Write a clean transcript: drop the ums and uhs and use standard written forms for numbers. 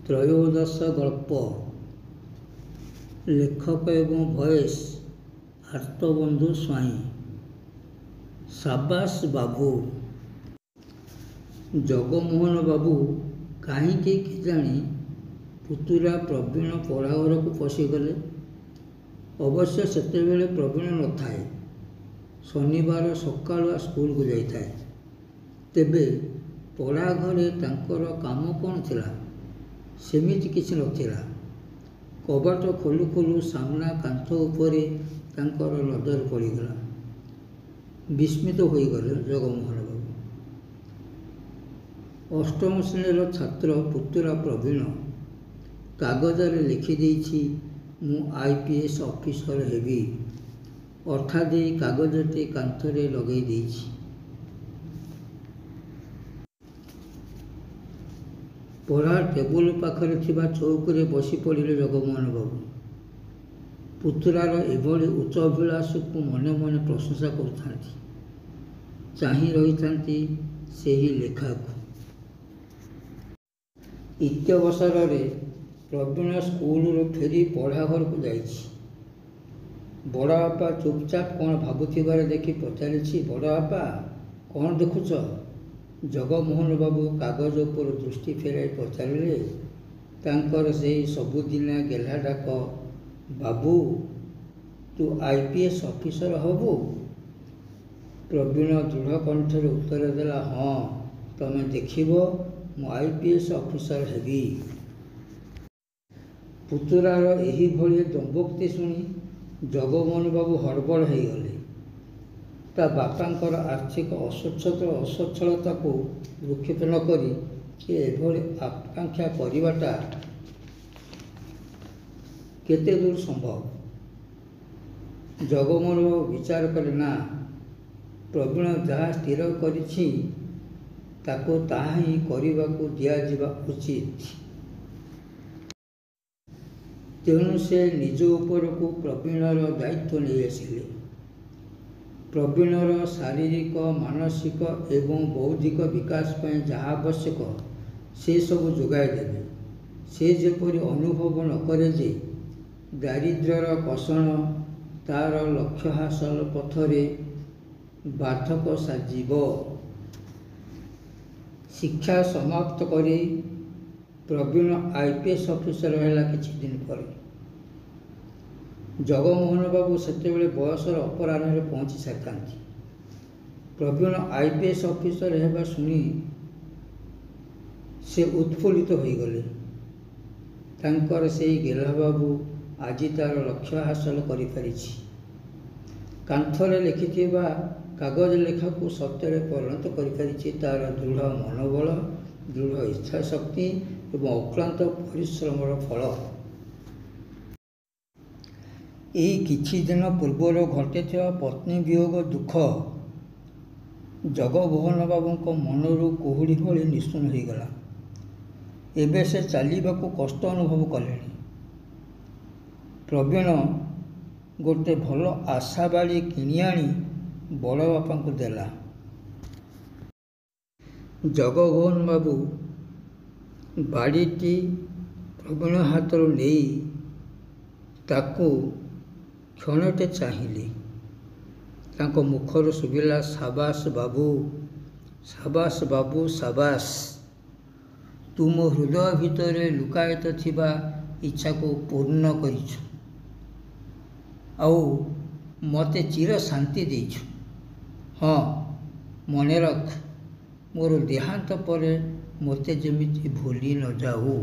त्रयोदश गल्प लेखक एवं भयस आर्तबंधु स्वाई। साबास बाबू। जगमोहन बाबू कहीं केजाणी पुतुरा प्रवीण पढ़ाघर को पशिगले। अवश्य सेतेबेले प्रवीण न थाए, शनिवार सकाळुआ स्कूल को जाए। तेबे पढ़ाघरे तांकर काम कौन थिला सेमिति किछि नथिला। कबाट खोलु खोलु सामना कांथ उपरे तांकर नजर पड़ीगला। विस्मित हो गले जगमोहन बाबू। अष्टम श्रेणीर छात्र पुतुरा प्रवीण कागजरे लिखि देछि मु आईपीएस ऑफिसर हेबी। अठा दे कागजटी कांथरे लगै देछि। पढ़ा टेबुल पाखरे थिबा चौकरे बसी पड़िले जगमोहन बाबू। पुतुरार एभली उच्च अभिलाष को मने मने प्रशंसा करथांती, चाहि रहिथांती सेही लेखा को। इत्यवसर रे प्रवीण स्कूल फेरी पढ़ाघर को जाइछि। बड़ बापा चुपचाप कौन भाबुथिबार देखि पचारिछि, बड़ बापा कौन देखुछ? जगमोहन बाबू कागज उपर दृष्टि फेराई पचारे। तांकर से सबुदिना गेला डाक, बाबू तू आईपीएस ऑफिसर हबू? प्रवीण दृढ़ कंठर उत्तर देला, हाँ तमे देखिब मु आईपीएस ऑफिसर हेबी। पुतुरार एही भली दंभोक्ति शुणी जगमोहन बाबू हड़बड़ हो गले। ता बापांकर आर्थिक असच्छलता को दुखित न करी कि एभली आकांक्षा करिवाटा केते दूर संभव। जगमोहन बाबू विचार करे, ना प्रवीण जहाँ स्थिर करिछि ताको ताहा ही करिबाकू दियाजिबा उचित। तेणु से निज उपरकू प्रवीणर दायित्व नहीं आसिले। प्रवीणर शारीरिक मानसिक एवं बौद्धिक विकास पर जहाँ आवश्यक से सब जोगाई देवे। से जेपरि अनुभव न करे जे दारिद्र्यर कषण तार लक्ष्य हासिल पथरे बाधक साजिब। शिक्षा समाप्त करी प्रवीण आईपीएस ऑफिसर है किछि दिन पर। जगमोहन बाबू सेतेबेले बयसर अपराह्न पहुँची सारी। प्रवीण आईपीएस ऑफिसर हेबा शुणी से उत्फुल्लित हो गले। तांकर सेही गेला बाबू आज तार लक्ष्य हासिल करि पारिछि। कांथरे लिखिथिबा कागज लेखा को सत्ୟରେ परिणत करि पारिछि तार दृढ़ मनोबल, दृढ़ इच्छा शक्ति एवं अक्लांत परिश्रमर फल। एही किछि दिन पूर्वर घटिथिबा पत्नी वियोग दुख जगमोहन बाबूଙ୍କ मनरू कुहुड़ी भली निशून हो गला। एबे से चलिबाकू कष्ट अनुभव कलेଣି। प्रवीण गोटे भल आशा बाड़ी किणी आनी बड़ बापा को देला। जगमोहन बाबू बाड़ीटी प्रवीण हाथरू नहीं ताकू क्षणटे चाहिए। तांको मुखर सुबिला, साबास बाबू, साबास बाबू, साबास। तू मो हृदय भितर लुकायित थिबा इच्छा को पूर्ण करिछु आउ मते चिर शांति देइछु। हाँ मने रख, मोर देहांत परे मते जेमिति भूली न जाऊ।